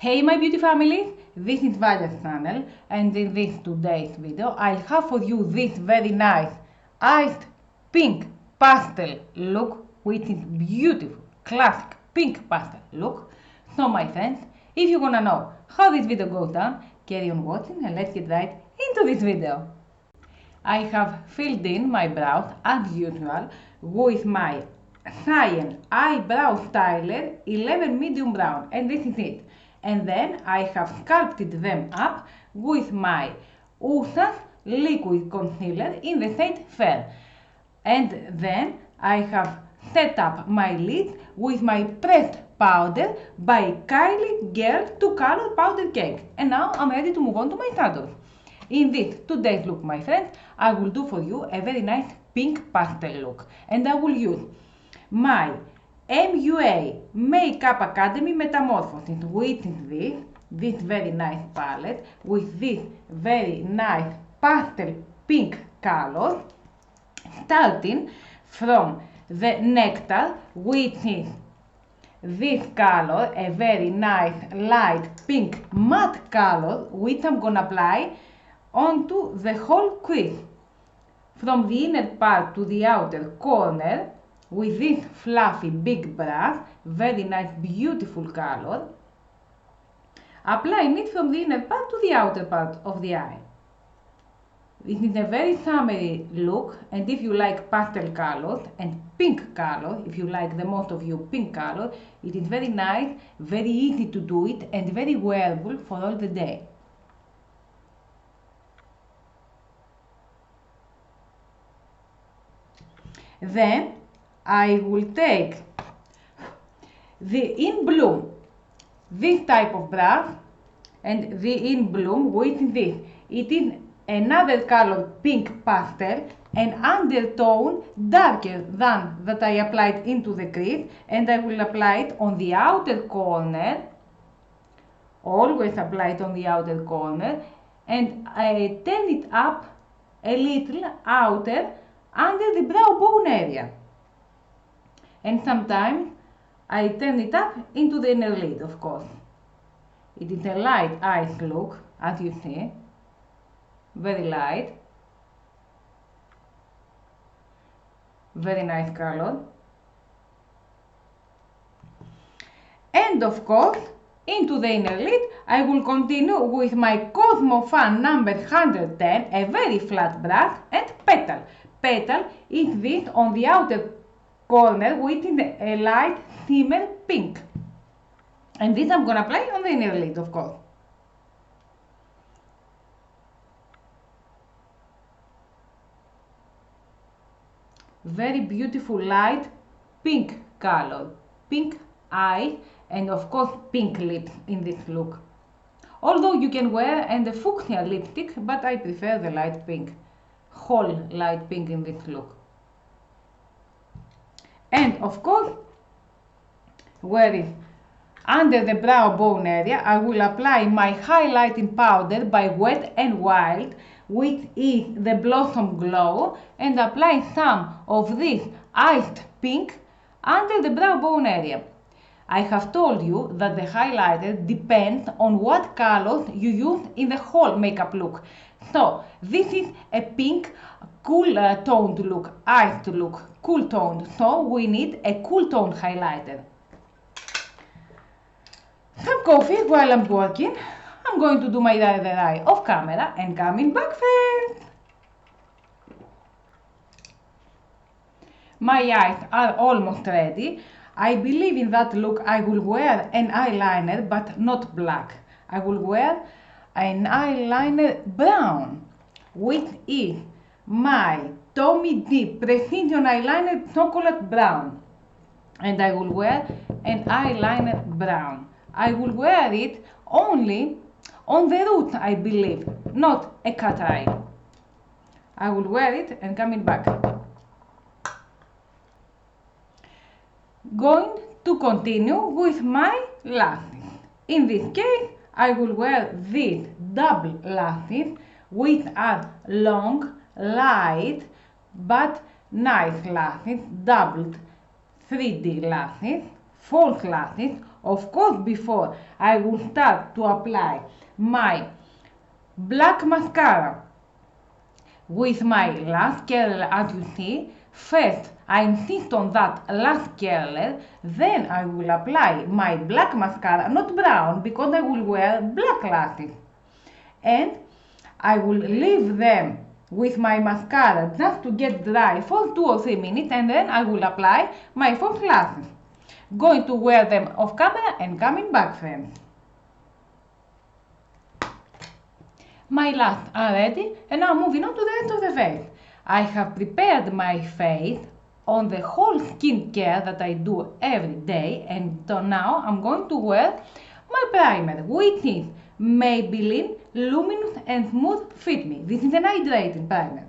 Hey my beauty family, this is VALYA'S channel, and in this today's video I'll have for you this very nice iced pink pastel look, which is beautiful, classic pink pastel look. So my friends, if you wanna know how this video goes down, carry on watching and let's get right into this video. I have filled in my brows as usual with my Science Eyebrow Styler 11 Medium Brown, and this is it. And then I have sculpted them up with my USA's liquid concealer in the shade Fair. And then I have set up my lids with my pressed powder by Kylie Girl 2 Color Powder Cake. And now I'm ready to move on to my shadows. In this today's look, my friends, I will do for you a very nice pink pastel look. And I will use my MUA Makeup Academy Metamorphosis, which is this very nice palette with this very nice pastel pink color, starting from the Nectar, which is this color, a very nice light pink matte color, which I'm gonna apply onto the whole crease, from the inner part to the outer corner, with this fluffy big brush, very nice beautiful color, applying it from the inner part to the outer part of the eye. This is a very summery look, and if you like pastel colors and pink color, if you like the most of you pink color, it is very nice, very easy to do it, and very wearable for all the day. Then I will take the In Bloom, this type of brush, and the In Bloom, which is this. It is another color pink pastel, an undertone darker than that I applied into the crease, and I will apply it on the outer corner, always apply it on the outer corner, and I turn it up a little outer under the brow bone area. And sometimes I turn it up into the inner lid, of course. It is a light eyes look, as you see, very light, very nice color. And of course, into the inner lid, I will continue with my Cosmo Fan number 110, a very flat brush, and Petal. Petal is this on the outer corner, which is a light shimmer pink, and this I'm gonna apply on the inner lid, of course. Very beautiful light pink color, pink eye, and of course pink lips in this look. Although you can wear a fuchsia lipstick, but I prefer the light pink, whole light pink in this look. And of course, where is under the brow bone area, I will apply my highlighting powder by Wet n Wild, which is the Blossom Glow, and apply some of this iced pink under the brow bone area. I have told you that the highlighter depends on what colors you use in the whole makeup look. So this is a pink, cool toned look, iced look, cool toned. So we need a cool toned highlighter. Some coffee while I'm working. I'm going to do my other eye off camera and coming back first. My eyes are almost ready. I believe in that look I will wear an eyeliner, but not black. I will wear an eyeliner brown, which is my Tommy D Precision Eyeliner Chocolate Brown. And I will wear an eyeliner brown. I will wear it only on the root, I believe, not a cat eye. I will wear it and coming back. Going to continue with my lashes. In this case, I will wear these double lashes, which are long, light, but nice lashes, doubled 3D lashes, false lashes, Of course, before I will start to apply my black mascara with my last curler, as you see, first I insist on that last curler, then I will apply my black mascara, not brown, because I will wear black lashes. And I will leave them with my mascara just to get dry for 2 or 3 minutes, and then I will apply my false lashes. Going to wear them off camera and coming back, friends. My lashes are ready, and now moving on to the rest of the face. I have prepared my face on the whole skincare that I do every day, and now I'm going to wear my primer, which is Maybelline Luminous and Smooth Fit Me. This is an hydrating primer.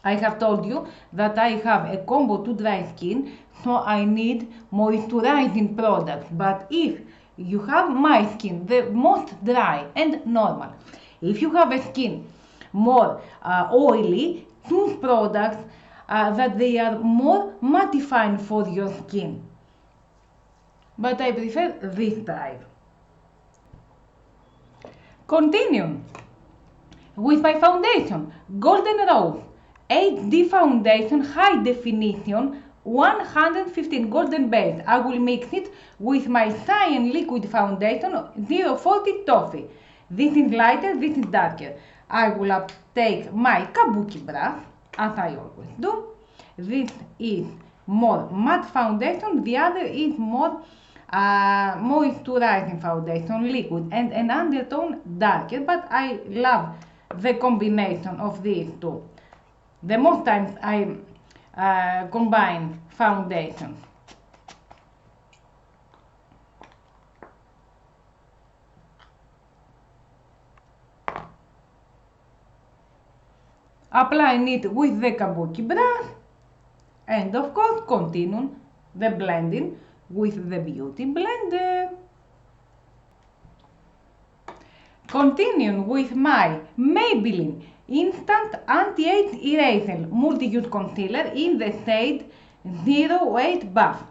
I have told you that I have a combo to dry skin, so I need moisturizing products. But if you have my skin, the most dry and normal, if you have a skin more oily, choose products that they are more mattifying for your skin. But I prefer this type. Continue with my foundation, Golden Rose HD Foundation High Definition 115 Golden Base. I will mix it with my Cyan Liquid Foundation 040 Toffee. This is lighter, this is darker. I will take my kabuki brush, as I always do. This is more matte foundation, the other is more moisturizing foundation, liquid, and an undertone darker, but I love the combination of these two. The most times I combine foundations. Applying it with the kabuki brush, and of course continue the blending with the beauty blender. Continuing with my Maybelline Instant Anti-Age Eraser Multi-Use Concealer in the shade 08 Buff.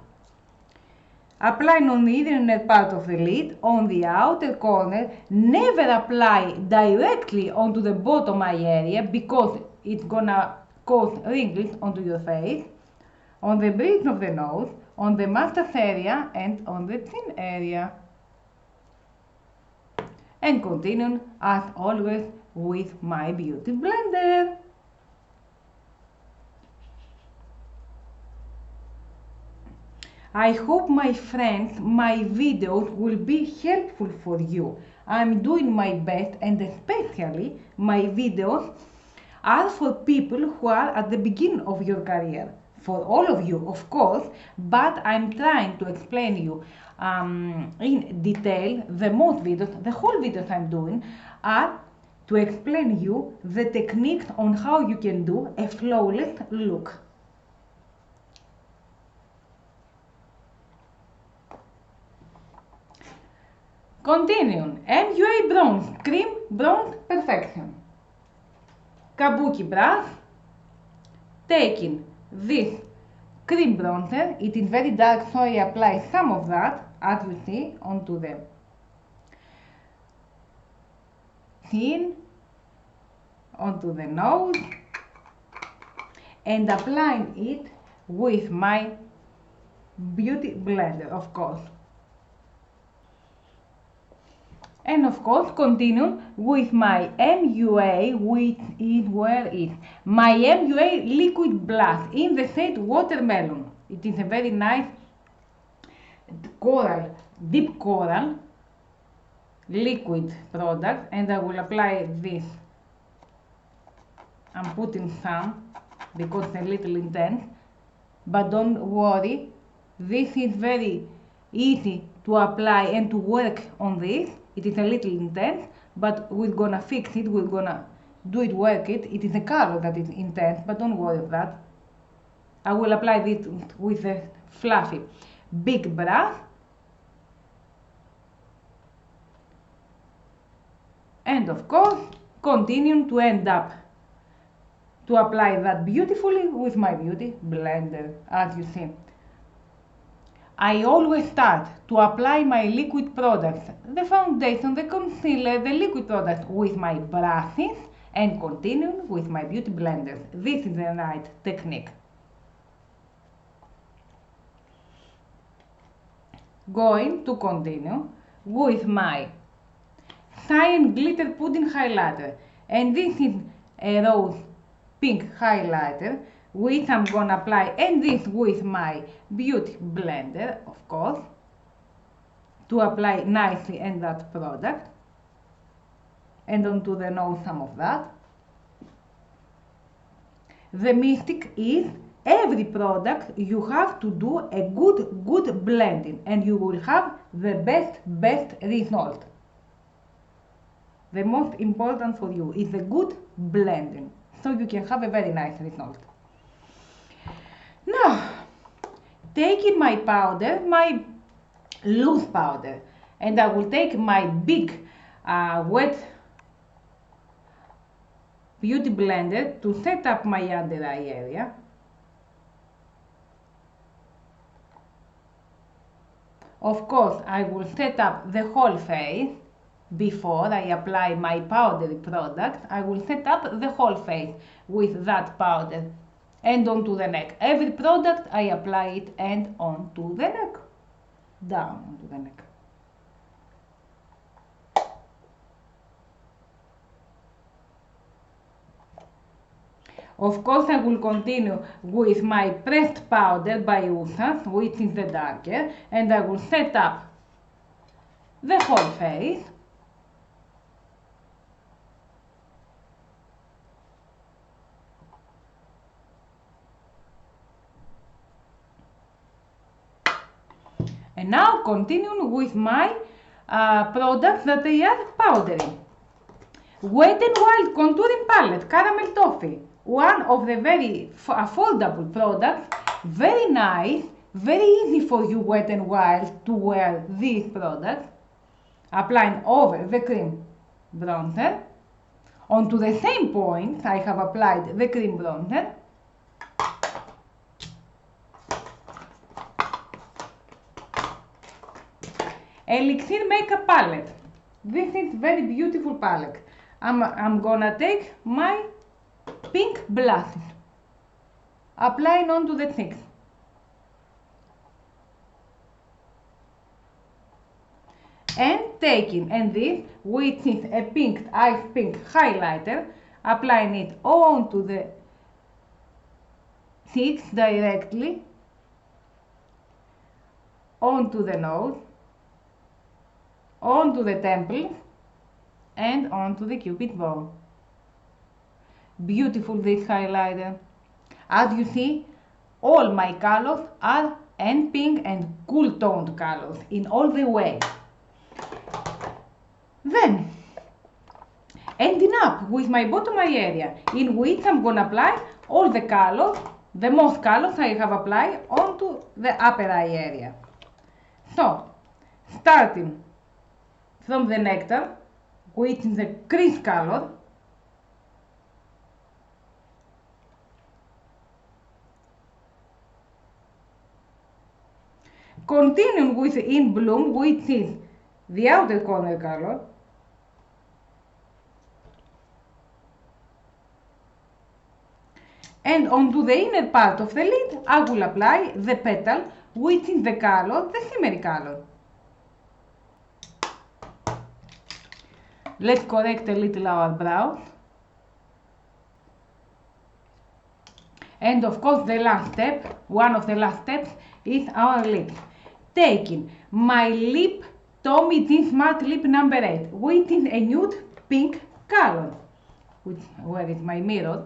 Applying on the inner part of the lid, on the outer corner. Never apply directly onto the bottom eye area because it's gonna cause wrinkles onto your face. On the bridge of the nose, on the mustache area, and on the chin area. And continue as always with my beauty blender. I hope, my friends, my videos will be helpful for you. I'm doing my best, and especially my videos are for people who are at the beginning of your career. For all of you, of course, but I'm trying to explain you in detail. The whole videos I'm doing are to explain you the techniques on how you can do a flawless look. Continuing, MUA Bronze Cream Bronze Perfection. Kabuki brush, taking this cream bronzer, it is very dark, so I apply some of that, as you see, onto the chin, onto the nose, and applying it with my beauty blender, of course. And of course, continue with my MUA, which is my MUA Liquid Blush in the shade Watermelon. It is a very nice coral, deep coral liquid product, and I will apply this. I'm putting some because it's a little intense, but don't worry, this is very easy to apply and to work on this. It is a little intense, but we're gonna fix it, we're gonna work it. It is the color that is intense, but don't worry of that. I will apply this with a fluffy big brush. And of course, continue to end up to apply that beautifully with my beauty blender, as you see. I always start to apply my liquid products, the foundation, the concealer, the liquid products with my brushes and continue with my beauty blenders. This is the right technique. Going to continue with my Cyan Glitter Pudding Highlighter, and this is a rose pink highlighter which I'm gonna apply, and this with my beauty blender, of course, to apply nicely in that product and onto the nose some of that. The mystic is every product you have to do a good blending and you will have the best result. The most important for you is a good blending, so you can have a very nice result. Now, taking my powder, my loose powder, and I will take my big wet beauty blender to set up my under eye area. Of course, I will set up the whole face. Before I apply my powdery product, I will set up the whole face with that powder and onto the neck. Every product I apply it and onto the neck, down onto the neck. Of course, I will continue with my pressed powder by VALYA'S, which is the darker, and I will set up the whole face. And now continuing with my products that they are powdery. Wet n Wild Contouring Palette, Caramel Toffee. One of the very affordable products, very nice, very easy for you Wet n Wild to wear these products. Applying over the cream bronzer. Onto the same point I have applied the cream bronzer. Elixir Makeup Palette. This is very beautiful palette. I'm gonna take my pink blushes, applying onto the cheeks. And taking, and this, which is a pink, ice pink highlighter, applying it onto the cheeks directly, onto the nose, onto the temples, and onto the cupid bow. Beautiful this highlighter. As you see, all my colors are and pink and cool toned colors in all the way. Then, ending up with my bottom eye area, in which I'm gonna apply all the colors, the most colors I have applied onto the upper eye area. So, starting from the nectar, which is the crease color, continuing with In Bloom, which is the outer corner color, and onto the inner part of the lid I will apply the petal, which is the color, the shimmery color. Let's correct a little our brows. And of course the last step, one of the last steps, is our lips. Taking my lip Tommy Jean Smart Lip number 8, which is a nude pink color. Where is my mirror?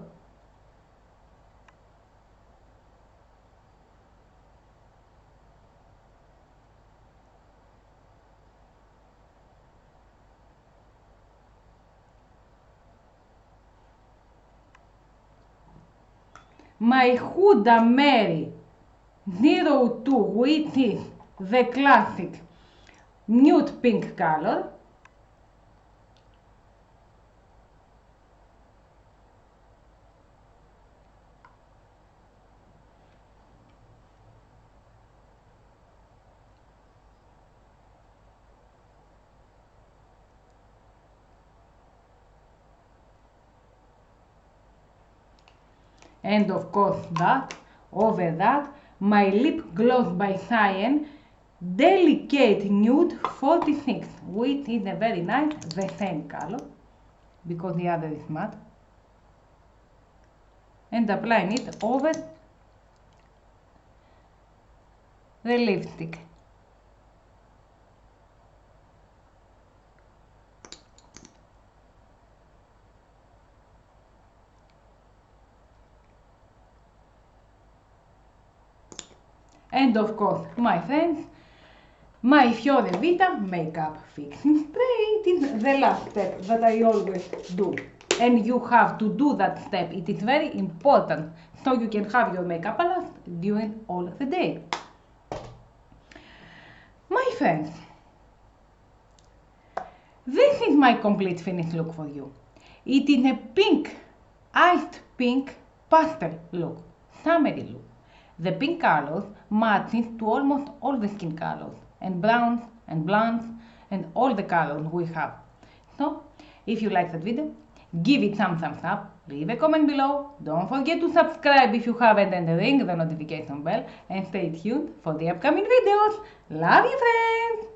My Huda Mary 02, which is the classic nude pink color. And of course over that, my lip gloss by Cyan, Delicate Nude 46, which is a very nice, the same color, because the other is matte. And applying it over the lipstick. And of course, my friends, my Fiore Vita makeup fixing spray. It is the last step that I always do. And you have to do that step. It is very important, so you can have your makeup last during all the day. My friends, this is my complete finished look for you. It is a pink, iced pink pastel look, summery look. The pink colors matches to almost all the skin colors, and browns and blondes and all the colors we have. So, if you like that video, give it some thumbs up, leave a comment below, don't forget to subscribe if you haven't, and ring the notification bell, and stay tuned for the upcoming videos. Love you, friends!